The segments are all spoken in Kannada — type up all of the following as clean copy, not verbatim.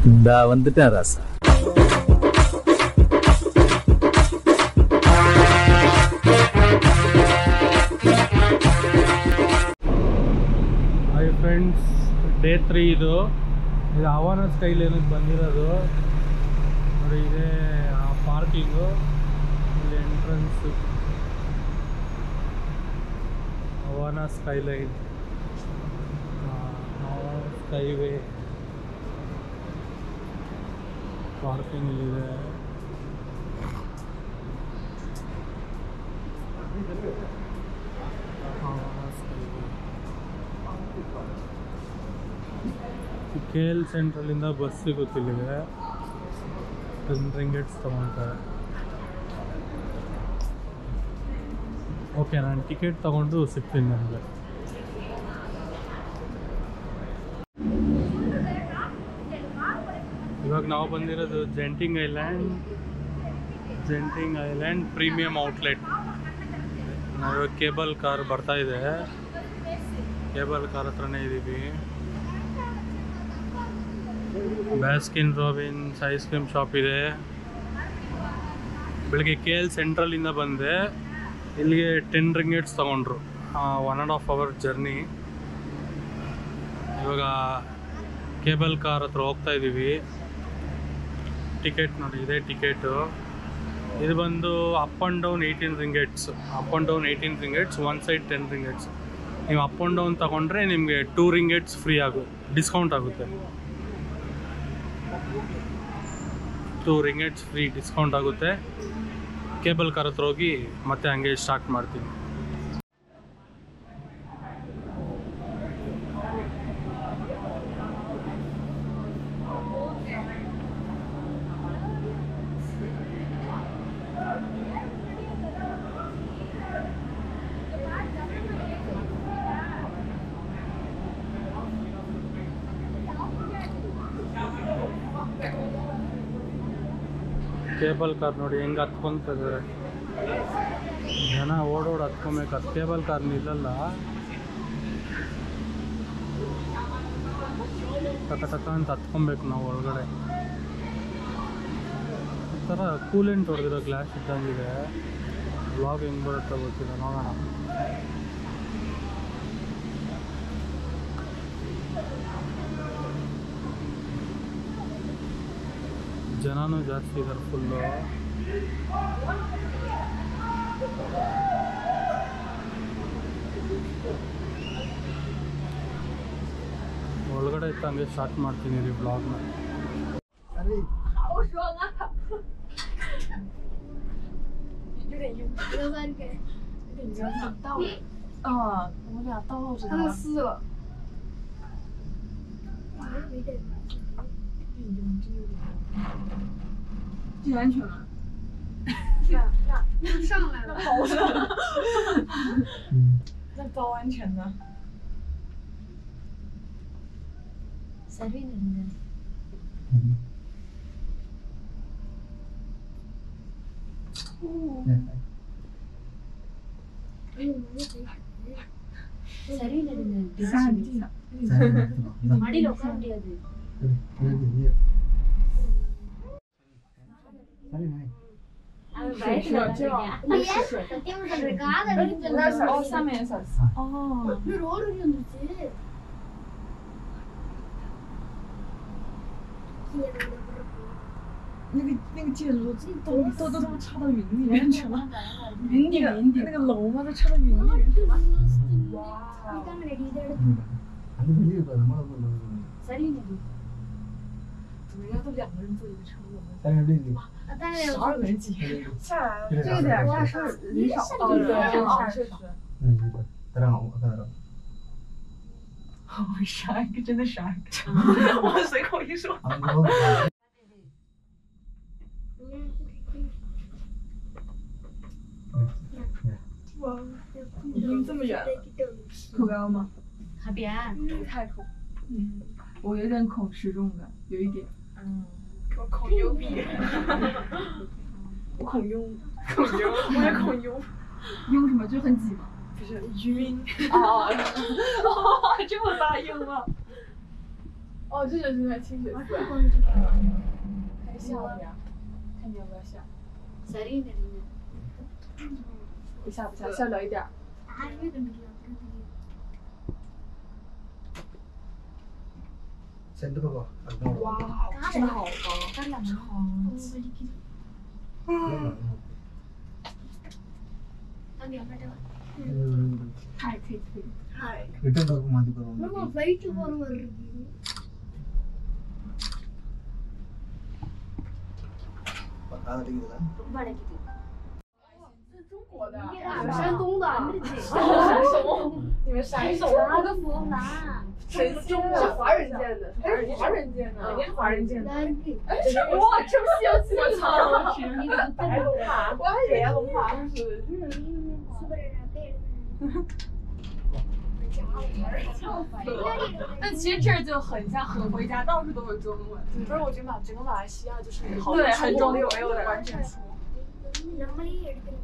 வந்துட்டேன் ராசா. ಹಾಯ್ ಫ್ರೆಂಡ್ಸ್, ಡೇ 3 ಇದು ಹವಾನ ಸ್ಟೈಲ್ ಏನಕ್ಕೆ ಬಂದಿರೋದು ನೋಡಿ. ಇದೇ ಪಾರ್ಕಿಂಗು, ಇಲ್ಲಿ ಎಂಟ್ರೆನ್ಸು, ಹವಾನ ಸ್ಕೈಲೈನ್, ಸ್ಕೈವೇ ಪಾರ್ಕಿಂಗ್ ಇಲ್ಲಿದೆ. KL ಸೆಂಟ್ರಲಿಂದ ಬಸ್ ಸಿಗುತ್ತಿಲ್ಲಿದೆ. 10 ರಿಂಗೇಟ್ಸ್ ತೊಗೊಳ್ತಾರೆ. ಓಕೆ, ನಾನು ಟಿಕೆಟ್ ತೊಗೊಂಡು ಸಿಗ್ತೀನಿ ನನಗೆ. ಇವಾಗ ನಾವು ಬಂದಿರೋದು ಜೆಂಟಿಂಗ್ ಐಲ್ಯಾಂಡ್ ಪ್ರೀಮಿಯಂ ಔಟ್ಲೆಟ್. ನಾವು ಕೇಬಲ್ ಕಾರ್ ಬರ್ತಾ ಇದೆ, ಕೇಬಲ್ ಕಾರ್ ಹತ್ರನೇ ಇದ್ದೀವಿ. ಬ್ಯಾಸ್ಕಿನ್ ರಾಬಿನ್ಸ್ ಐಸ್ ಕ್ರೀಮ್ ಶಾಪ್ ಇದೆ. ಬೆಳಗ್ಗೆ KL ಸೆಂಟ್ರಲಿಂದ ಬಂದೆ, ಇಲ್ಲಿಗೆ 10 ರಿಂಗೇಟ್ಸ್ ತೊಗೊಂಡ್ರು. 1.5 hour ಜರ್ನಿ. ಇವಾಗ ಕೇಬಲ್ ಕಾರ್ ಹತ್ರ ಹೋಗ್ತಾ ಇದ್ದೀವಿ. ಟಿಕೆಟ್ ನೋಡಿ, ಇದೇ ಟಿಕೆಟು. ಇದು ಬಂದು up and down 18 ರಿಂಗೇಟ್ಸ್. Up and down 18 ರಿಂಗೇಟ್ಸ್, one side 10 ರಿಂಗೇಟ್ಸ್. ನೀವು ಅಪ್ ಆ್ಯಂಡ್ ಡೌನ್ ತೊಗೊಂಡ್ರೆ ನಿಮಗೆ 2 ರಿಂಗೇಟ್ಸ್ ಫ್ರೀ ಡಿಸ್ಕೌಂಟ್ ಆಗುತ್ತೆ. 2 ರಿಂಗೇಟ್ಸ್ ಫ್ರೀ ಡಿಸ್ಕೌಂಟ್ ಆಗುತ್ತೆ. ಕೇಬಲ್ ಕಾರ್ ಹತ್ರ ಹೋಗಿ ಮತ್ತೆ ಹಂಗೆ ಸ್ಟಾರ್ಟ್ ಮಾಡ್ತೀನಿ. ಕೇಬಲ್ ಕಾರ್ ನೋಡಿ ಹೆಂಗೆ ಹತ್ಕೊಂತದೆ, ಜನ ಓಡೋಡು ಹತ್ಕೊಬೇಕು. ಅದು ಕೇಬಲ್ ಕಾರ್ ನಿಲ್ಲಲ್ಲ, ಟಕ ಅಂತ ಹತ್ಕೊಬೇಕು ನಾವು ಒಳಗಡೆ. ಈ ಥರ ಕೂಲೆಂಟ್ ಹೊಡೆದಿರೋ ಗ್ಲಾಸ್ ಇದ್ದಂಗಿದೆ. ವ್ಲಾಗ್ ಹೆಂಗೆ ಬರುತ್ತೋ ಗೊತ್ತಿಲ್ಲ, ನೋಡೋಣ. ಜನನೂ ಜಾಸ್ತಿ ಇದ್ದಾರೆ ಫುಲ್ಲು. ಒಳಗಡೆ ಇತ್ತು, ಹಂಗೆ ಸ್ಟಾರ್ಟ್ ಮಾಡ್ತೀನಿ ರೀ ಬ್ಲಾಗ್ನ.最安全了。那上来了，跑了。那包安全的。ಸರಿನಾ? ಸರಿ மடியில் உட்கார முடியாது.上面有小溪。哦，那road里有鸡。那个建筑都插到云里面去了，云顶那个楼嘛都插到云里面去了。哇！人家都2个人坐一个车，我们12个人挤下来了。这个点下车人少，对，确实。我啥一个真的啥一个，我随口一说。哇，已经这么远了，口高吗？海边。太口。我有点口吃重感，有一点。我口牛逼。我口晕，我也口晕。晕什么？就很挤吗？不是晕。这么大晕吗？哦，这就是那清水寺。还下不呀？看你要不要下？ ಸರಿ ನಡೀನ 不下不下，下不了一点儿。 ಆರ್ಮಿ ಕಂಡಿಲ್ಲ Send the ball.哇，真的好高。 ಕರ್ಲ ತಂಗಿ ಅಮ್ಮಟ 太可以可以。嗨。 Return to Madhukar. நம்ம ஃளைட் போற மாதிரி இருக்கு ತುಂಬಾ ಅಡಗಿದೆ 中国的。山东的。山东。你们山东。 ಆಗ ಫೋನ್ ನಾ 神仙是华人建的，还是华人建的？肯定是华人建的。哇，这么西游记的长，白龙马，我还以为龙马是但其实这儿就很像很回家，到处都是中文。不是，我觉得整个马来西亚就是好对，很中没有关键书。 நம்மளே எடுக்கணும்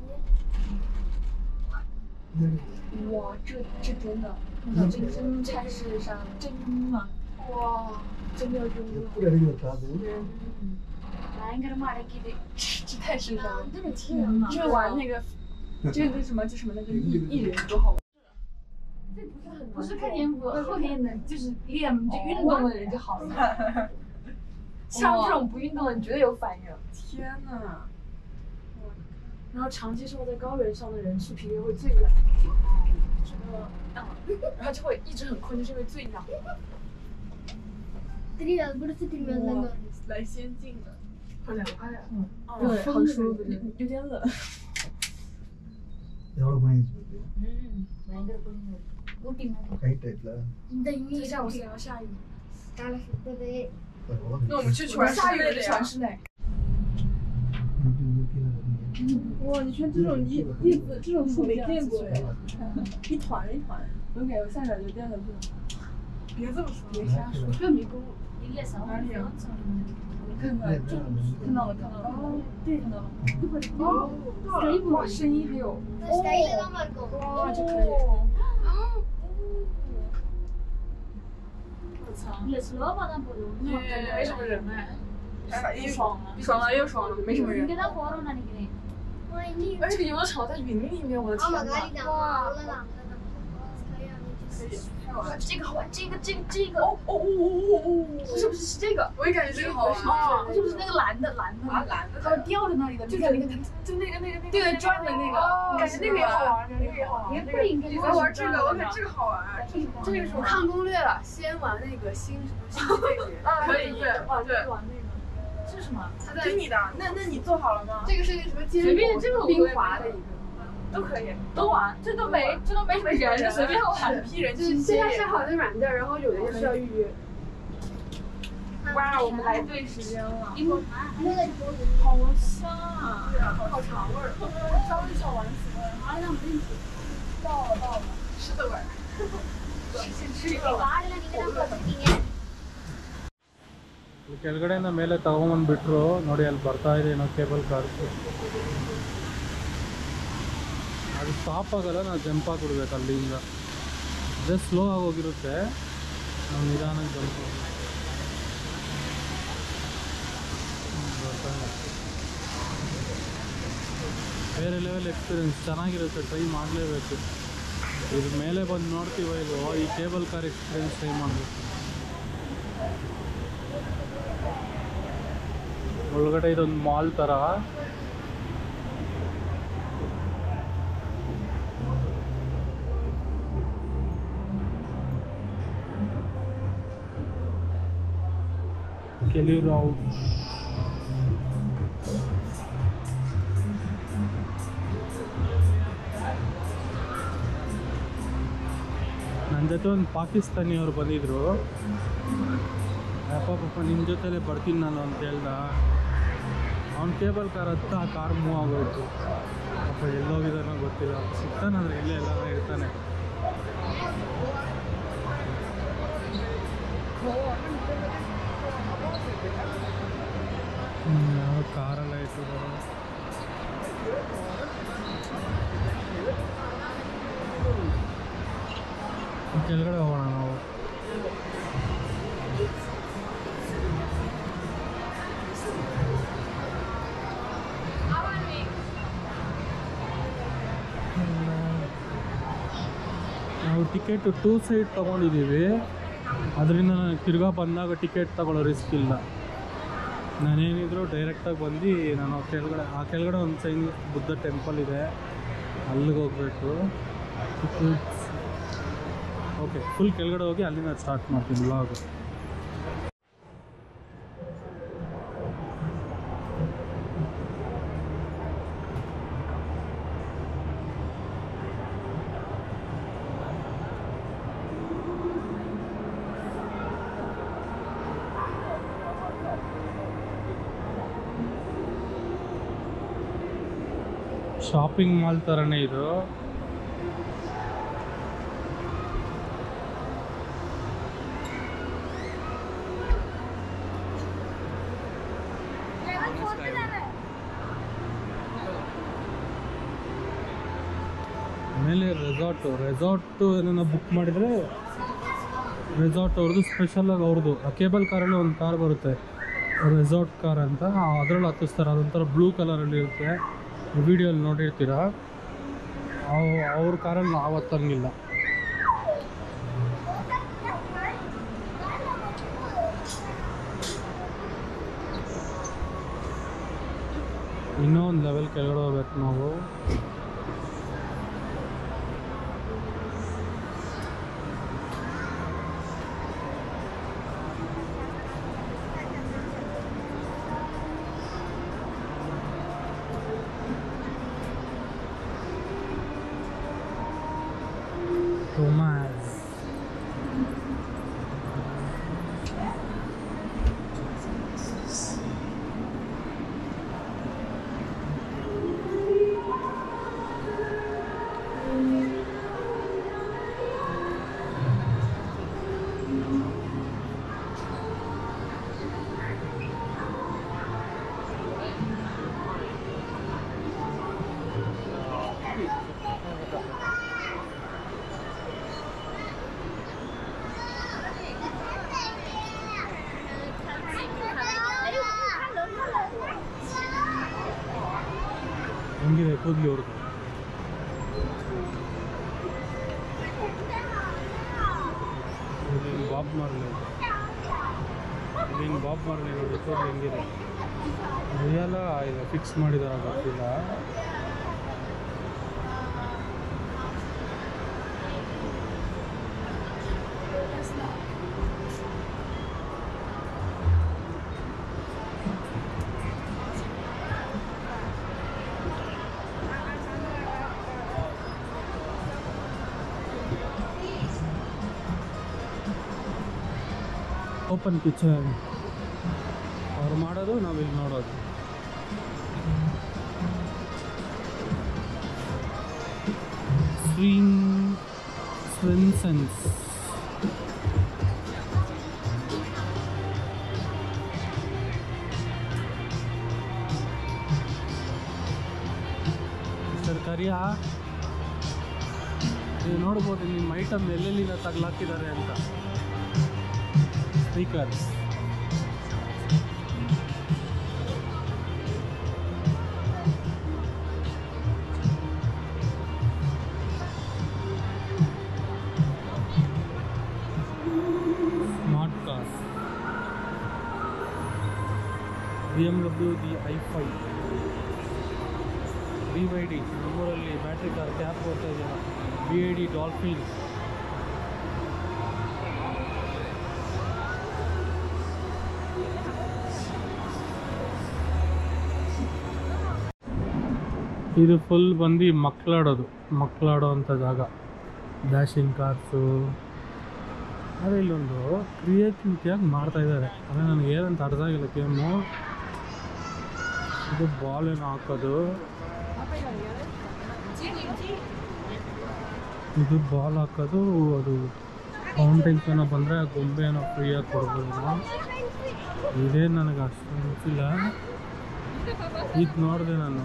哇，这真的，真菜市上真吗？哇，真的真的。 ಭಯಂಕರமா ಅಡಗಿದೆ 这太时尚了！天哪！这玩那个，这什么那个艺人多好玩！不是看颜值，后天的就是练这运动的人就好了。像这种不运动的，你绝对有反应。天哪！然后长期生活在高原上的人去平原会最痒，真的，然后就会一直很困，就是因为最痒。 தெரியாது பிடிச்சு திரும்பி வந்தாங்க 来仙境的，好凉快啊！对，好舒服，有点冷。 ಭಯಂಕರ ಕುಡಿದ್ರು ಊಟಿ ಮಾಡಿ இந்த இன்னைக்கு 下午是要下雨。 காலை சுத்தது 那我们去全下雨的全室内。哇，你穿这种衣服，这种裤没见过呀，一团一团。OK，我下载就垫上去。别这么说，别瞎说，这迷宫。 ಇಲ್ಲೇ ಸೌಂಡ್ 看到了，哦，对，看到了。哦，哇，声音还有， ஸ்டைல தான் இருக்கும் 哇，这可以。我操， ಇಲ್ಲ ಸ್ಲೋ ಮಾಡಬಹುದು 感觉没什么人哎，爽了又爽了，没什么人。 ಹಿಂಗೆಲ್ಲ ಹೋರೋ ನನಗೆ 哇你 而且这个游乐场在云里面，我的天 ஆமா 哪！ காலி தான் அவ்வளவுதான்这个好玩，这个哦，不是是这个，我也感觉这个好玩啊，是不是那个蓝的啊蓝的，它是吊在那里的，就那个对转的那个，感觉那个也好玩，那个也好玩，我玩这个，我感觉这个好玩，这个是我看攻略了，先玩那个星这个可以对玩那个，这是什么？给你的，那你做好了吗？这个是什么？随便这个冰滑的一个。 都可以，都玩，这都没什么人，就随便玩。批人就是现在是好的软件，然后有的就需要预约。哇，我们来对时间了，好香啊！好肠味儿，稍微小丸子味儿，好像没到了，吃的味儿。先吃一个吧。 ಕೆಳಗಡೆಯಿಂದ ಮೇಲೆ ತಗೊಂಬಂದ್ಬಿಟ್ರು ನೋಡಿ ಅಲ್ಲಿ ಬರ್ತಾ ಇದೆ ಏನೋ ಕೇಬಲ್ ಕಾರ್ ಅದು ಸ್ಟಾಪ್ ಆಗಲ್ಲ ನಾವು ಜಂಪ್ ಆಗಿಬಿಡ್ಬೇಕು ಅಲ್ಲಿಂದ ಅದೇ ಸ್ಲೋ ಆಗಿ ಹೋಗಿರುತ್ತೆ ನಾವು ನಿಧಾನಕ್ಕೆ ಜಂಪ್ ಬೇರೆ ಲೆವೆಲ್ ಎಕ್ಸ್ಪೀರಿಯನ್ಸ್ ಚೆನ್ನಾಗಿರುತ್ತೆ ಟ್ರೈ ಮಾಡಲೇಬೇಕು ಇದ್ರ ಮೇಲೆ ಬಂದು ನೋಡ್ತೀವೋ ಇಲ್ವೋ ಈ ಕೇಬಲ್ ಕಾರ್ ಎಕ್ಸ್ಪೀರಿಯನ್ಸ್ ಟ್ರೈ ಮಾಡಬೇಕು ಒಳಗಡೆ ಇದೊಂದು ಮಾಲ್ ಥರ ಕೆಲವರು ನನ್ನ ಜೊತೆ ಒಂದು ಪಾಕಿಸ್ತಾನಿಯವರು ಬಂದಿದ್ರು ಪಾಪ ನಿಮ್ಮ ಜೊತೆಲೇ ಬರ್ತೀನಿ ನಾನು ಅಂತ ಹೇಳ್ದ ಅವ್ನು ಕೇಬಲ್ ಕಾರ್ ಹತ್ತ ಆ ಕಾರ್ ಮೂವ್ ಆಗೋಯ್ತು ಪಾಪ ಎಲ್ಲೋಗಿದಾನೋ ಗೊತ್ತಿಲ್ಲ ಸಿಗ್ತಾನಂದ್ರೆ ಇಲ್ಲೇ ಎಲ್ಲ ಇರ್ತಾನೆ ಯಾವ ಕಾರೆಲ್ಲ ಇಟ್ಟಿದ್ದಾರೆ ಕೆಳಗಡೆ ಹೋಗೋಣ ನಾವು ಟಿಕೆಟ್ 2 ಸೈಡ್ ತೊಗೊಂಡಿದ್ದೀವಿ, ಅದರಿಂದ ನನಗೆ ತಿರ್ಗಾ ಬಂದಾಗ ಟಿಕೆಟ್ ತೊಗೊಳ್ಳೋ ರಿಸ್ಕ್ ಇಲ್ಲ. ನಾನೇನಿದ್ರು ಡೈರೆಕ್ಟಾಗಿ ಬಂದು ನಾನು ಕೆಳಗಡೆ ಒಂದು ಚೈನೀಸ್ ಬುದ್ಧ ಟೆಂಪಲ್ ಇದೆ, ಅಲ್ಲಿಗೆ ಹೋಗಬೇಕು. ಓಕೆ, ಫುಲ್ ಕೆಳಗಡೆ ಹೋಗಿ ಅಲ್ಲಿಂದ ಸ್ಟಾರ್ಟ್ ಮಾಡ್ತೀನಿ ವ್ಲಾಗ್. ಶಾಪಿಂಗ್ ಮಾಲ್ ಥರನೇ ಇದು. ಆಮೇಲೆ ರೆಸಾರ್ಟು ಏನೋ ಬುಕ್ ಮಾಡಿದರೆ ರೆಸಾರ್ಟ್ ಅವ್ರದ್ದು ಸ್ಪೆಷಲಾಗಿ ಅವ್ರದ್ದು ಕೇಬಲ್ ಕಾರಲ್ಲಿ ಒಂದು ಕಾರ್ ಬರುತ್ತೆ, ರೆಸಾರ್ಟ್ ಕಾರ್ ಅಂತ, ಅದರಲ್ಲಿ ಹತ್ತಿಸ್ತಾರೆ. ಅದೊಂಥರ ಬ್ಲೂ ಕಲರಲ್ಲಿ ಇರುತ್ತೆ, ವಿಡಿಯೋಲ್ಲಿ ನೋಡಿರ್ತೀರ. ಅವ್ರ ಕಾರಲ್ಲಿ ನಾವು ಹತ್ತಂಗಿಲ್ಲ. ಇನ್ನೂ ಒಂದು ಲೆವೆಲ್ ಕೆಳಗಡೆ ಹೋಗ್ಬೇಕು ನಾವು. ಹೆಂಗಿದೆ ಕೂದಲು ಅವ್ರದ್ದು. ಇದೇನು ಬಾಬ್ ಮಾರ್ಲಿ ನೋಡಿ ಕೂದಲು ಹೆಂಗಿದೆ. ರಿಯಲ್ಲ ಇದು ಫಿಕ್ಸ್ ಮಾಡಿದಾರ ಗೊತ್ತಿಲ್ಲ. ಓಪನ್ ಕಿಚನ್ ಅವ್ರು ಮಾಡೋದು, ನಾವಿಲ್ಲಿ ನೋಡೋದು. ಸ್ವಿನ್ಸನ್ಸ್ ತರಕಾರಿಯ ನೀವು ನೋಡ್ಬೋದು ನಿಮ್ಮ ಐಟಮ್ ಎಲ್ಲೆಲ್ಲಿಂದ ತಗಲಾಕಿದ್ದಾರೆ ಅಂತ. Speakers, smart cars, BMW the i5, BYD ನಮ್ಮೂರಲ್ಲಿ ಬ್ಯಾಟ್ರಿ ಕಾರ್ ಕ್ಯಾಪ್ ಕೊಡ್ತಾ ಇದೆಯಲ್ಲ, BYD ಡಾಲ್ಫಿನ್. ಇದು ಫುಲ್ ಬಂದು ಮಕ್ಕಳಾಡೋ ಅಂಥ ಜಾಗ. ಡ್ಯಾಶಿಂಗ್ ಕಾರ್ಸು, ಆದರೆ ಇಲ್ಲೊಂದು ಕ್ರಿಯೇಟಿವಿಟಿಯಾಗಿ ಮಾಡ್ತಾಯಿದ್ದಾರೆ. ಅಂದರೆ ನನಗೆ ಏನಂತ ಅರ್ಥ ಆಗಿಲ್ಲ ಗೇಮು. ಇದು ಬಾಲ್ ಏನೋ ಹಾಕೋದು, ಇದು ಬಾಲ್ ಹಾಕೋದು, ಅದು ಫೌಂಟೈನ್ಸ್ ಏನೋ ಬಂದರೆ ಆ ಗೊಂಬೆ ಏನೋ ಫ್ರೀಯಾಗಿ ಕೊಡ್ಬೋದು. ಇದೇನು ನನಗೆ ಅಷ್ಟು ಗೊತ್ತಿಲ್ಲ. ಇದು ನೋಡಿದೆ ನಾನು.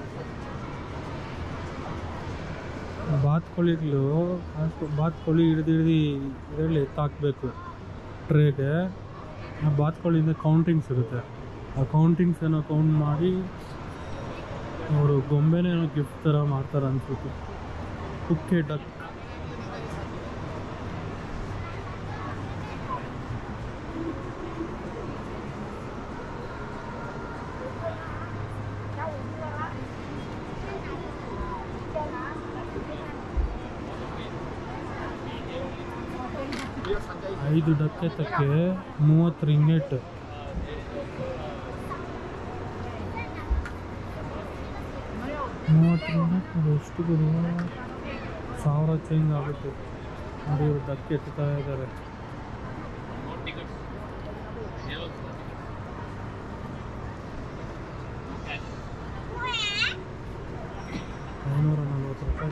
ಬಾತ್ಕೋಳಿ ಹಿಡ್ದು ಇದರಲ್ಲಿ ಎತ್ತಾಕಬೇಕು ಟ್ರೇಗೆ. ಆ ಬಾತ್ಕೋಳಿಯಿಂದ ಕೌಂಟಿಂಗ್ಸ್ ಇರುತ್ತೆ, ಆ ಕೌಂಟಿಂಗ್ಸ್ ಏನೋ ಕೌಂಟ್ ಮಾಡಿ ಅವರು ಗೊಂಬೆನೇನೋ ಗಿಫ್ಟ್ ಥರ ಮಾಡ್ತಾರೆ ಅನ್ಸುತ್ತೆ. Kukke duck 5 ಡಕ್ಕೆತಕ್ಕೆ 30 ringgit. ಎಷ್ಟು ಗುರು 1000 ಚೇಂಜ್ ಆಗುತ್ತೆ ನೋಡಿ. ಇವರು ಡಕ್ಕೆ ಎತ್ತುತ್ತಾ ಇದ್ದಾರೆ. ₹540.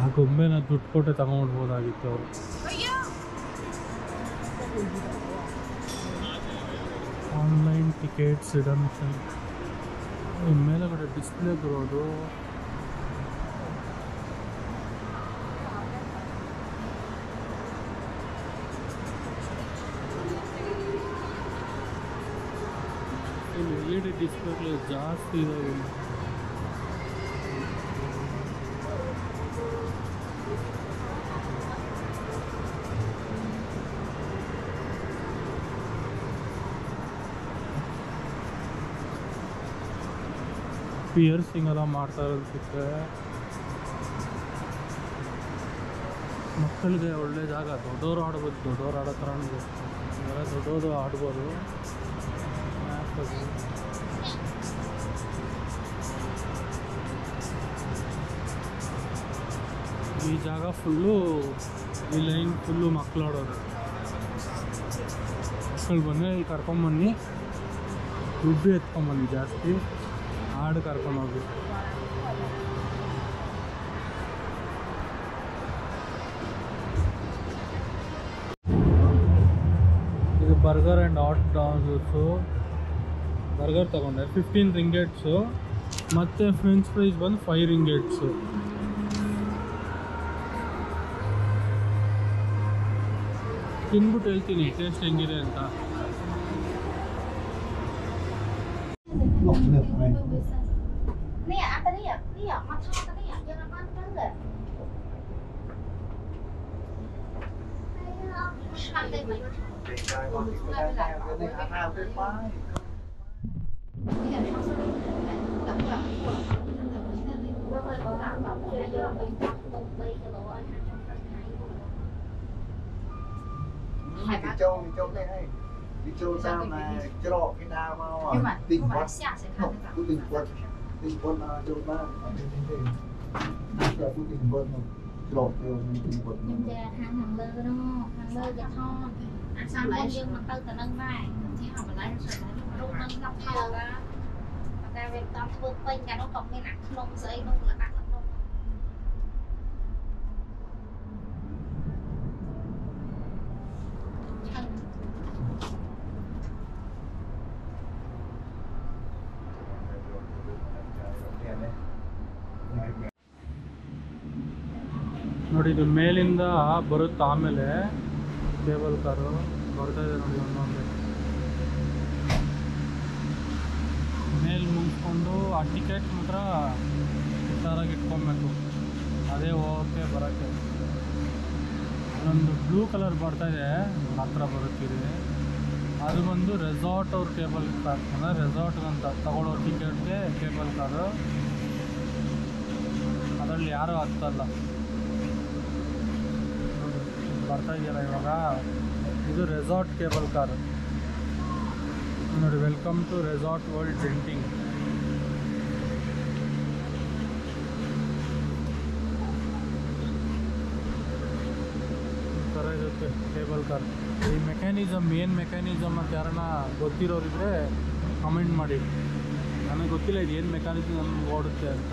ಆ ಗೊಂಬೆನ ದುಡ್ಡು ಕೊಟ್ಟೆ ತಗೊಂಡ್ಬೋದಾಗಿತ್ತು ಅವರು. ಆನ್ಲೈನ್ ಟಿಕೆಟ್ಸ್ ರಿಡಮ್ಷನ್ ಮೇಲೆಗಡೆ ಡಿಸ್ಪ್ಲೇ ಬರೋದು. LED ಡಿಸ್ಪ್ಲೇಗಳು ಜಾಸ್ತಿ ಇದಾವೆ. ಪಿಯರ್ಸಿಂಗ್ ಎಲ್ಲ ಮಾಡ್ತಾರೆ ಅನ್ಸುತ್ತೆ. ಮಕ್ಕಳಿಗೆ ಒಳ್ಳೆ ಜಾಗ. ದೊಡ್ಡವರು ಆಡ್ಬೋದು, ದೊಡ್ಡವರು ಆಡೋ ಥರ ದೊಡ್ಡವರು ಆಡ್ಬೋದು. ಈ ಜಾಗ ಫುಲ್ಲು, ಈ ಲೈನ್ ಫುಲ್ಲು ಮಕ್ಕಳು ಆಡೋದು. ಮಕ್ಕಳು ಬಂದರೆ ಇಲ್ಲಿ ಕರ್ಕೊಂಬನ್ನಿ, ದುಡ್ಡು ಎತ್ಕೊಂಬನ್ನಿ ಜಾಸ್ತಿ, ಹಾಡು ಕರ್ಕೊಂಡೋಗಿ. ಇದು burger and hot dogs. Burger ತಗೊಂಡೆ 15 ರಿಂಗೆಟ್ಸು ಮತ್ತು ಫ್ರೆಂಚ್ ಫ್ರೈಸ್ ಬಂದು 5 ರಿಂಗೆಟ್ಸು. ತಿಂದ್ಬಿಟ್ಟು ಹೇಳ್ತೀನಿ ಟೇಸ್ಟ್ ಹೆಂಗಿದೆ ಅಂತ. Đi châu đây hay đi châu sao mà trọ cái nào mà tình quân không cứ tình quân châu ba là cứ tình quân không trọ đều tình quân. Nhưng mà hàng lơ đó, hàng lơ và thon. Ăn xong lại dương mà tư nâng này, thì họ mà lấy rồi lấy luôn nâng ngọc thon ra. Mà ta về tao vượt quanh cả nó cộng cái nặng không giấy luôn là nặng lắm luôn. ನೋಡಿ ಇದು ಮೇಲಿಂದ ಬರುತ್ತೆ. ಆಮೇಲೆ ಕೇಬಲ್ ಕಾರು ಬರ್ತಾ ಇದೆ ನೋಡಿ. ಒಂದೊಂದೇ ಮೇಲೆ ಮುಗಿಸ್ಕೊಂಡು ಆ ಟಿಕೆಟ್ ಮಾತ್ರ ಹುಷಾರಾಗಿ ಇಟ್ಕೊಬೇಕು. ಅದೇ ಹೋಗೋಕ್ಕೆ ಬರೋಕ್ಕೆ. ಒಂದು ಬ್ಲೂ ಕಲರ್ ಬರ್ತಾಯಿದೆ, ಹತ್ರ ಬರುತ್ತಿದೆ. ಅದು ಬಂದು ರೆಸಾರ್ಟ್ ಅವ್ರ ಕೇಬಲ್ ಕಾರ್, ಅಂದರೆ ರೆಸಾರ್ಟ್ಗಂತ ತಗೊಳ್ಳೋ ಟಿಕೆಟ್ಗೆ ಕೇಬಲ್ ಕಾರು. ಅದರಲ್ಲಿ ಯಾರೂ ಹತ್ತಲ್ಲ. ಬರ್ತಾ ಇದೆಯಲ್ಲ ಇವಾಗ, ಇದು ರೆಸಾರ್ಟ್ ಕೇಬಲ್ ಕಾರು ನೋಡಿ. Welcome to resort world renting. ಈ ಥರ ಇರುತ್ತೆ ಕೇಬಲ್ ಕಾರ್. ಈ ಮೆಕ್ಯಾನಿಸಮ್ ಏನು ಮೆಕ್ಯಾನಿಸಮ್ ಅಂತ ಯಾರನ್ನ ಗೊತ್ತಿರೋರಿದ್ರೆ ಕಮೆಂಟ್ ಮಾಡಿ. ನನಗೆ ಗೊತ್ತಿಲ್ಲ ಇದು ಏನು ಮೆಕ್ಯಾನಿಸಮ್ ನಮ್ಗೆ ಓಡುತ್ತೆ ಅಂತ.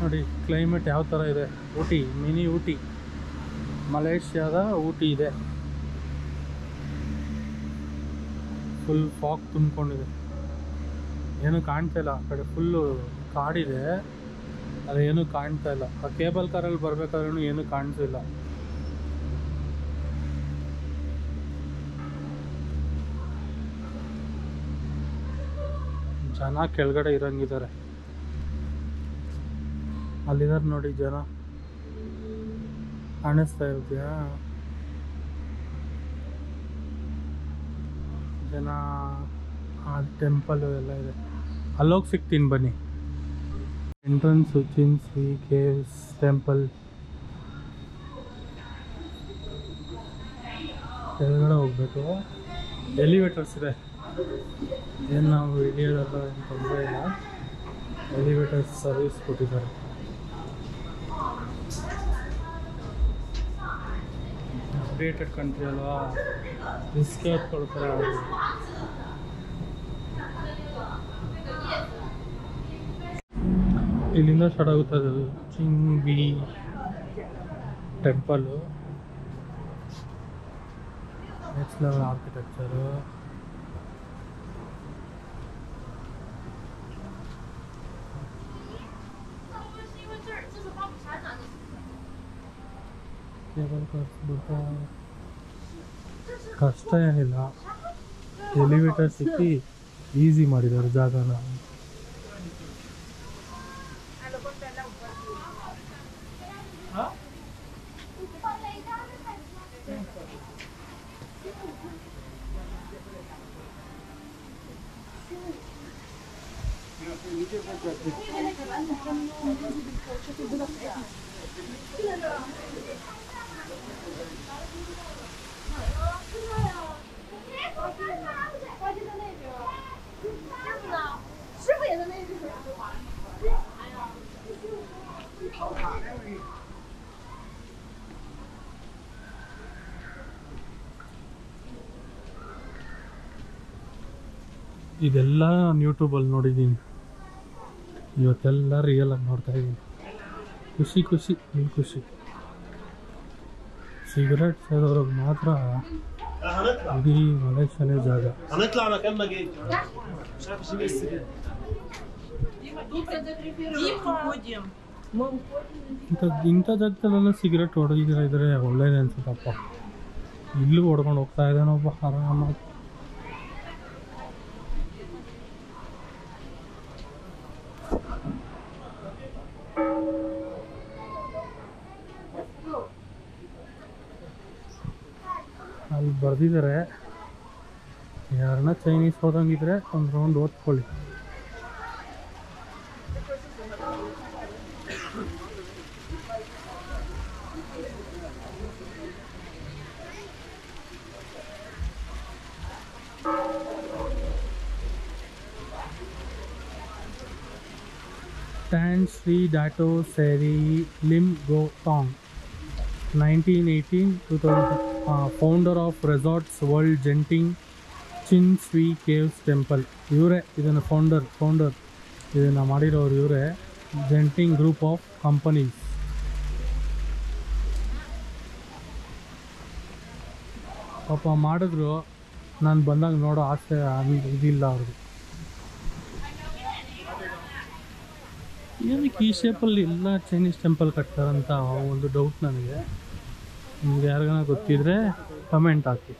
ನೋಡಿ ಕ್ಲೈಮೇಟ್ ಯಾವ ಥರ ಇದೆ. ಊಟಿ, ಮಿನಿ ಊಟಿ, ಮಲೇಷ್ಯಾದ ಊಟಿ ಇದೆ. ಫುಲ್ ಫಾಗ್ ತುಂಬಿಕೊಂಡಿದೆ, ಏನೂ ಕಾಣ್ತಾ ಇಲ್ಲ. ಆ ಕಡೆ ಫುಲ್ಲು ಕಾಡಿದೆ, ಅದೇನೂ ಕಾಣ್ತಾ ಇಲ್ಲ. ಆ ಕೇಬಲ್ ಕಾರಲ್ಲಿ ಬರಬೇಕಾದ್ರೂ ಏನೂ ಕಾಣಿಸಿಲ್ಲ. ಜನ ಕೆಳಗಡೆ ಇರಂಗಿದ್ದಾರೆ. ಅಲ್ಲಿದ್ದಾರೆ ನೋಡಿ ಜನ, ಕಾಣಿಸ್ತಾ ಇರ್ತೀಯಾ ಜನ? ಆ ಟೆಂಪಲ್ ಎಲ್ಲ ಇದೆ, ಅಲ್ಲೋಗಿ ಸಿಗ್ತೀನಿ ಬನ್ನಿ. Entrance Chin Swee caves temple. ಕೆಳಗಡೆ ಹೋಗ್ಬೇಕು, ಎಲಿವೇಟರ್ಸ್ ಇದೆ. ಏನು ನಾವು ಇಳಿಯೋದಲ್ಲ, ಏನು ತೊಂದರೆ ಇಲ್ಲ, ಎಲಿವೇಟರ್ಸ್ ಸರ್ವಿಸ್ ಕೊಟ್ಟಿದ್ದಾರೆ. ಅಪ್ಡೇಟೆಡ್ ಕಂಟ್ರಿ ಅಲ್ವಾ, ರಿಸ್ಕ್ ಕೊಡ್ತಾರೆ ಅವರು. ಇಲ್ಲಿಂದ ಸ್ಟಾರ್ಟ್ ಆಗುತ್ತೆ ಅದು ಚಿಂಗ್ವಿ ಟೆಂಪಲ್ಲು. Next level architecture. ಕಷ್ಟ ಏನಿಲ್ಲ, ಎಲಿವೇಟರ್ ಸಿಕ್ಕಿ ಈಸಿ ಮಾಡಿದ್ದಾರೆ ಜಾಗನ. ಇದೆಲ್ಲ ನಾನು ಯೂಟ್ಯೂಬಲ್ಲಿ ನೋಡಿದ್ದೀನಿ, ಇವತ್ತೆಲ್ಲ ರಿಯಲ್ ಆಗಿ ನೋಡ್ತಾ ಇದ್ದೀನಿ. ಖುಷಿ ಖುಷಿ ಇಲ್ಲಿ ಖುಷಿ. ಸಿಗರೇಟ್ ಸೇದೋರಿಗೆ ಮಾತ್ರ ಇಡೀ ಮಲೇಷ್ಯಾನೇ ಜಾಗ. ಇಂಥ ಜಾಗದಲ್ಲೆಲ್ಲ ಸಿಗರೇಟ್ ಹೊಡೆದಿದ್ರೆ ಒಳ್ಳೇದೇ ಅನ್ಸುತ್ತಪ್ಪ. ಇಲ್ಲೂ ಹೊಡ್ಕೊಂಡು ಹೋಗ್ತಾ ಇದ್ದಾನೊಬ್ಬ ಆರಾಮಾಗಿ. ಅಲ್ಲಿ ಬರ್ದಿದ್ದಾರೆ, ಯಾರನ್ನ ಚೈನೀಸ್ ಹೋದಂಗಿದ್ರೆ ಒಂದು ರೌಂಡ್ ಓದ್ಕೊಳ್ಳಿ. Tan Sri Dato Seri Lim Go Tong, 1918-2000, founder of Resorts World Genting Chin Sui Caves Temple. ಇವರೇ ಇದನ್ನು ಫೌಂಡರ್ ಇದನ್ನು ಮಾಡಿರೋರು ಇವರೇ. ಜೆಂಟಿಂಗ್ ಗ್ರೂಪ್ ಆಫ್ ಕಂಪನೀಸ್. ಪಾಪ ಮಾಡಿದ್ರು, ನಾನು ಬಂದಾಗ ನೋಡೋ ಆಸೆ ಇದಿಲ್ಲ ಅವ್ರಿಗೆ. ಏನಕ್ಕೆ ಈ ಶೇಪಲ್ಲಿ ಎಲ್ಲ ಚೈನೀಸ್ ಟೆಂಪಲ್ ಕಟ್ತಾರಂತ ಒಂದು ಡೌಟ್ ನನಗೆ. ನಿಮ್ಗೆ ಯಾರಿಗಾನ ಗೊತ್ತಿದ್ರೆ ಕಮೆಂಟ್ ಹಾಕಿ.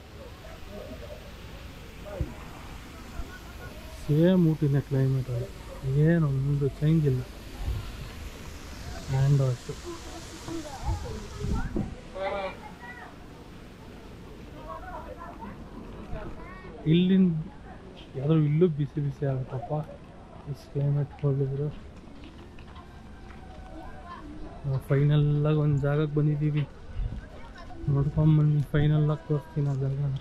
ಸೇಮ್ ಊಟಿನ ಕ್ಲೈಮೇಟಲ್ಲಿ ಏನೊಂದು ಚೇಂಜ್ ಇಲ್ಲ. Hand wash. ಇಲ್ಲಿಂದ ಯಾವುದೋ ಇಲ್ಲೂ ಬಿಸಿ ಬಿಸಿ ಆಗುತ್ತಪ್ಪ ಇಷ್ಟು ಕ್ಲೈಮೇಟ್ ಹೋಗಿದ್ರು. ನಾವು ಫೈನಲ್ಲಾಗಿ ಒಂದು ಜಾಗಕ್ಕೆ ಬಂದಿದ್ದೀವಿ, ನೋಡ್ಕೊಂಬನ್ನಿ. ಫೈನಲ್ಲಾಗಿ ತೋರಿಸ್ತೀನಿ ಆ ಜಾಗನ.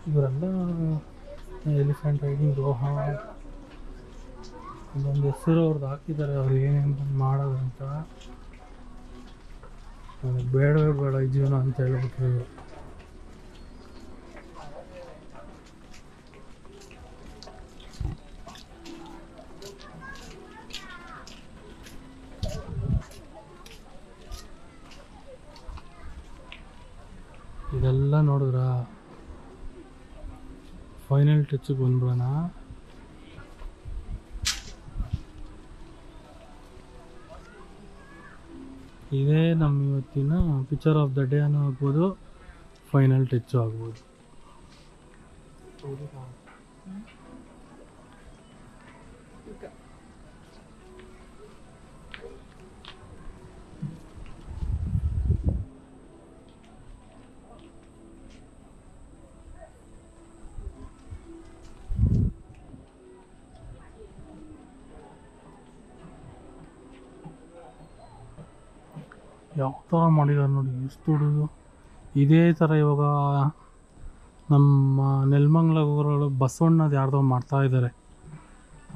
ಇವರೆಲ್ಲ ಎಲಿಫೆಂಟ್ ರೈಡಿಂಗ್ ರೋಹಾ ಇದೊಂದು ಹೆಸರು ಅವ್ರದ್ದು ಹಾಕಿದ್ದಾರೆ. ಅವ್ರು ಏನೇನು ಮಾಡೋದು ಅಂತ. ನನಗೆ ಬೇಡವೇ ಬೇಡ ಈ ಜೀವನ ಅಂತ ಹೇಳ್ಬಿಟ್ರು ಇವರು. ಇದೆಲ್ಲ ನೋಡಿದ್ರ ಫೈನಲ್ ಟಚ್ಗೆ ಬಂದ್ಬಿಡೋಣ. ಇದೇ ನಮ್ಮ ಇವತ್ತಿನ ಪಿಕ್ಚರ್ ಆಫ್ ದ ಡೇ ಅನ್ನೋ ಆಗ್ಬೋದು, ಫೈನಲ್ ಟಚ್ಚು ಆಗ್ಬೋದು. ಯಾವ ಥರ ಮಾಡಿದ್ದಾರೆ ನೋಡಿ, ಎಷ್ಟು ದೊಡ್ಡದು. ಇದೇ ಥರ ಇವಾಗ ನಮ್ಮ ನೆಲಮಂಗಲ ಊರೊಳಗೆ ಬಸವಣ್ಣದು ಯಾರ್ದೋ ಮಾಡ್ತಾ ಇದ್ದಾರೆ.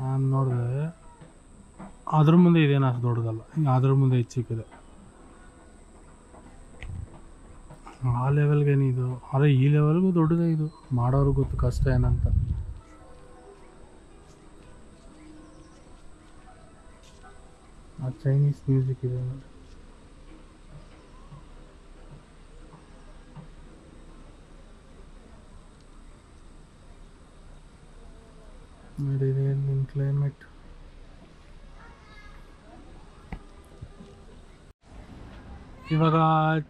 ನಾನು ನೋಡಿದೆ, ಅದ್ರ ಮುಂದೆ ಇದೇನು ಅಷ್ಟು ದೊಡ್ಡದಲ್ಲ, ಅದ್ರ ಮುಂದೆ ಹೆಚ್ಚಿಕ್ಕಿದೆ. ಆ ಲೆವೆಲ್ಗೇನಿದು, ಅದೇ ಈ ಲೆವೆಲ್ಗೂ ದೊಡ್ಡದೇ ಇದು. ಮಾಡೋರು ಗೊತ್ತು ಕಷ್ಟ ಏನಂತ. ಆ ಚೈನೀಸ್ ಮ್ಯೂಸಿಕ್ ಇದೆ ನೋಡಿ. ಇಲ್ಲಿನ ಕ್ಲೈಮೇಟ್ ಇವಾಗ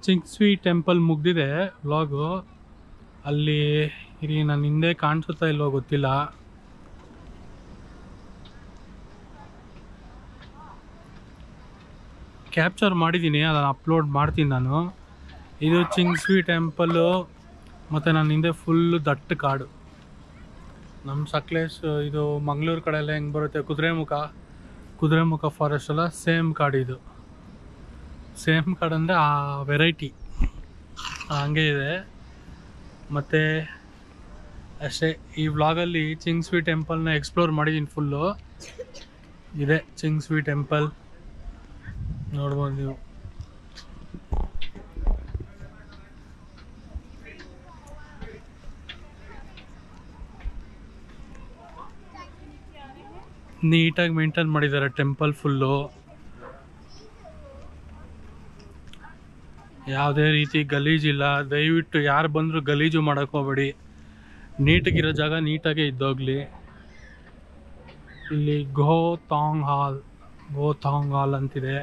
ಚಿಂಗ್ಸ್ವಿ ಟೆಂಪಲ್ ಮುಗ್ದಿದೆ ವ್ಲಾಗು. ಅಲ್ಲಿ ಇರಿ, ನಾನು ಹಿಂದೆ ಕಾಣಿಸುತ್ತಾ ಇಲ್ವೋ ಗೊತ್ತಿಲ್ಲ. ಕ್ಯಾಪ್ಚರ್ ಮಾಡಿದ್ದೀನಿ, ಅದನ್ನು ಅಪ್ಲೋಡ್ ಮಾಡ್ತೀನಿ ನಾನು. ಇದು ಚಿಂಗ್ಸ್ವಿ ಟೆಂಪಲ್ಲು, ಮತ್ತು ನನ್ನ ಹಿಂದೆ ಫುಲ್ಲು ದಟ್ಟ ಕಾಡು. ನಮ್ಮ ಸಕ್ಲೇಶ್ ಇದು ಮಂಗಳೂರು ಕಡೆ ಎಲ್ಲ ಹೆಂಗೆ ಬರುತ್ತೆ, ಕುದುರೆಮುಖ ಫಾರೆಸ್ಟ್ ಎಲ್ಲ ಸೇಮ್ ಕಾಡಿದು. ಸೇಮ್ ಕಾಡು ಅಂದರೆ ಆ ವೆರೈಟಿ ಹಂಗೆ ಇದೆ. ಮತ್ತು ಅಷ್ಟೇ, ಈ ವ್ಲಾಗಲ್ಲಿ ಚಿಂಗ್ಸ್ವಿ ಟೆಂಪಲ್ನ ಎಕ್ಸ್ಪ್ಲೋರ್ ಮಾಡಿದ್ದೀನಿ ಫುಲ್ಲು. ಇದೆ ಚಿಂಗ್ಸ್ವಿ ಟೆಂಪಲ್, ನೋಡ್ಬೋದು ನೀವು. ನೀಟಾಗಿ ಮೇಂಟೈನ್ ಮಾಡಿದ್ದಾರೆ ಟೆಂಪಲ್ ಫುಲ್ಲು. ಯಾವುದೇ ರೀತಿ ಗಲೀಜಿಲ್ಲ. ದಯವಿಟ್ಟು ಯಾರು ಬಂದರೂ ಗಲೀಜು ಮಾಡೋಕ್ಕೆ ಹೋಗಬೇಡಿ. ನೀಟಾಗಿರೋ ಜಾಗ ನೀಟಾಗೇ ಇದ್ದೋಗ್ಲಿ. ಇಲ್ಲಿ ಗೋತಾಂಗ್ ಹಾಲ್ ಅಂತಿದೆ.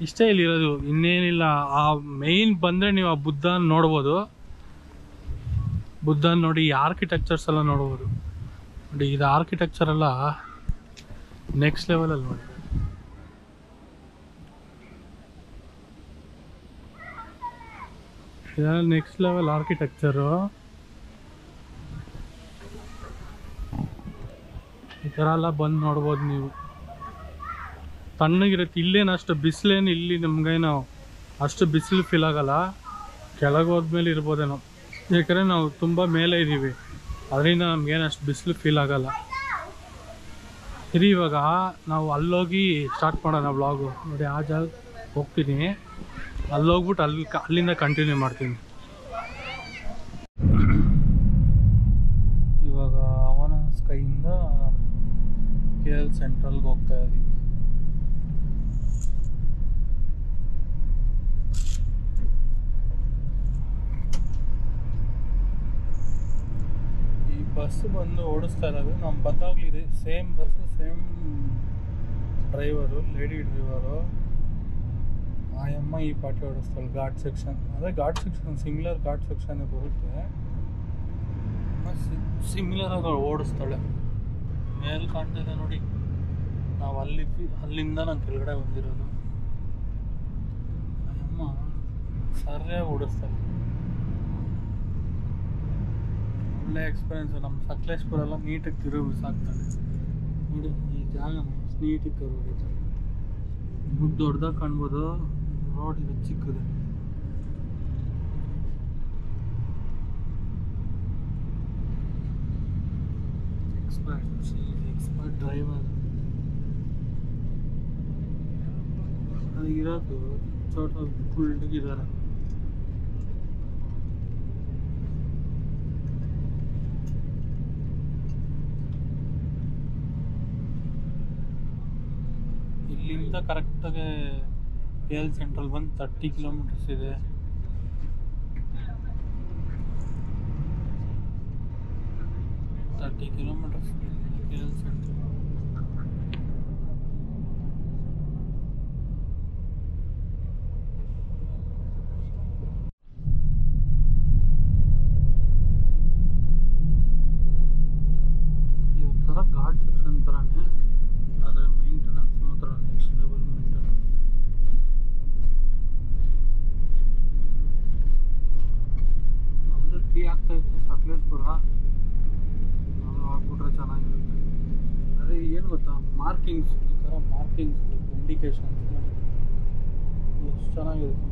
ಇಷ್ಟೇ ಇಲ್ಲಿರೋದು, ಇನ್ನೇನಿಲ್ಲ. ಆ ಮೇಯ್ನ್ ಬಂದರೆ ನೀವು ಆ ಬುದ್ಧನ ನೋಡ್ಬೋದು. ಬುದ್ಧನ ನೋಡಿ, ಈ ಆರ್ಕಿಟೆಕ್ಚರ್ಸ್ ಎಲ್ಲ ನೋಡ್ಬೋದು ನೋಡಿ. ಇದು ಆರ್ಕಿಟೆಕ್ಚರ್ ಎಲ್ಲ ನೆಕ್ಸ್ಟ್ ಲೆವೆಲಲ್ಲಿ ನೋಡಿ. ಇದೆಲ್ಲ ನೆಕ್ಸ್ಟ್ ಲೆವೆಲ್ ಆರ್ಕಿಟೆಕ್ಚರು. ಈ ಥರ ಎಲ್ಲ ಬಂದು ನೋಡ್ಬೋದು ನೀವು. ತಣ್ಣಗಿರುತ್ತೆ. ಇಲ್ಲೇನು ಅಷ್ಟು ಬಿಸಿಲೇನು, ಇಲ್ಲಿ ನಮಗೇನು ಅಷ್ಟು ಬಿಸಿಲು ಫೀಲ್ ಆಗಲ್ಲ. ಕೆಳಗೆ ಹೋದ್ಮೇಲೆ ಇರ್ಬೋದೇನೋ, ಯಾಕಂದರೆ ನಾವು ತುಂಬ ಮೇಲೆ ಇದ್ದೀವಿ, ಅದರಿಂದ ನಮಗೇನು ಅಷ್ಟು ಬಿಸಿಲು ಫೀಲ್ ಆಗಲ್ಲ. ಇವಾಗ ನಾವು ಅಲ್ಲೋಗಿ ಸ್ಟಾರ್ಟ್ ಮಾಡೋಣ ವ್ಲಾಗು ನೋಡಿ. ಆ ಜಾಗ ಹೋಗ್ತೀನಿ, ಅಲ್ಲೋಗ್ಬಿಟ್ಟು ಅಲ್ಲಿಂದ ಕಂಟಿನ್ಯೂ ಮಾಡ್ತೀನಿ. ಇವಾಗ ಅವನ ಸ್ಕೈಯಿಂದ KL ಸೆಂಟ್ರಲ್ಗೆ ಹೋಗ್ತಾ ಇದ್ದೀವಿ. ಬಸ್ ಬಂದು ಓಡಿಸ್ತಾ ಇರೋದು ನಮ್ಮ ಬಂದಾಗಲಿದೆ. Same bus, same driver, lady driver. ಆ ಅಮ್ಮ ಈ ಪಾಟಿ ಓಡಿಸ್ತಾಳೆ. ಘಾಟ್ ಸೆಕ್ಷನ್, ಅದೇ ಘಾಟ್ ಸೆಕ್ಷನ್, ಸಿಮಿಲರ್ ಘಾಟ್ ಸೆಕ್ಷನ್ನೇ ಬರುತ್ತೆ. ಸಿಮಿಲರ್ ಆಗಿ ಓಡಿಸ್ತಾಳೆ. ಮೇಲೆ ಕಾಣ್ತಿದೆ ನೋಡಿ, ನಾವು ಅಲ್ಲಿಂದ ನಾನು ಕೆಳಗಡೆ ಬಂದಿರೋದು. ಆ ಅಮ್ಮ ಸರಿಯಾಗಿ ಓಡಿಸ್ತಾಳೆ. ಒಳ್ಳೆ ಎಕ್ಸ್ಪೀರಿಯೆನ್ಸು. ನಮ್ಮ ಸಕಲೇಶ್ಪುರೆಲ್ಲ ನೀಟಾಗಿ ತಿರುಗಿ ಬಿಸಾಕ್ತಾಳೆ ನೋಡಿ. ಈ ಜಾಗ ನೀಟಾಗಿ ಕರು ಹೊಡಿತಾಳೆ. ನಿಮಗೆ ದೊಡ್ಡದಾಗಿ ಕಾಣ್ಬೋದು, ರೋಡ್ ಇದು ಚಿಕ್ಕದೆ. ಎಕ್ಸ್ಪರ್ಟ್ ಡ್ರೈವರ್ ಇರೋದು. ಚೋಟ ಕುಳ್ಳಗಿದ್ದಾರೆ. ಇಲ್ಲಿಂದ ಕರೆಕ್ಟಾಗಿ KL ಸೆಂಟ್ರಲ್ ಬಂದು 30 ಕಿಲೋಮೀಟರ್ಸ್ ಇದೆ. 30 kilometers KL Center. ಇದೊಂಥರ ಘಾಟ್ ಸೆಕ್ಷನ್ ಥರನೇ, ಆದರೆ ಮೇಂಟೆನೆನ್ಸ್ ಮಾತ್ರ ನೆಕ್ಸ್ಟ್ ಲೆವೆಲ್ ಮೇಂಟೆನೆನ್ಸ್. ನಮ್ಮದು ಟೀ ಆಗ್ತಾ ಇದೆ ಸಕಲೇಶ್ಪುರ, ಅದು ಆಗ್ಬಿಟ್ರೆ ಚೆನ್ನಾಗಿರುತ್ತೆ. ಅದೇ ಏನು ಗೊತ್ತಾ, ಮಾರ್ಕಿಂಗ್ಸ್, ಈ ಥರ ಮಾರ್ಕಿಂಗ್ಸ್ ಬೇಕು, ಇಂಡಿಕೇಶನ್ಸ್ ನೋಡಿ ಎಷ್ಟು ಚೆನ್ನಾಗಿರುತ್ತೆ.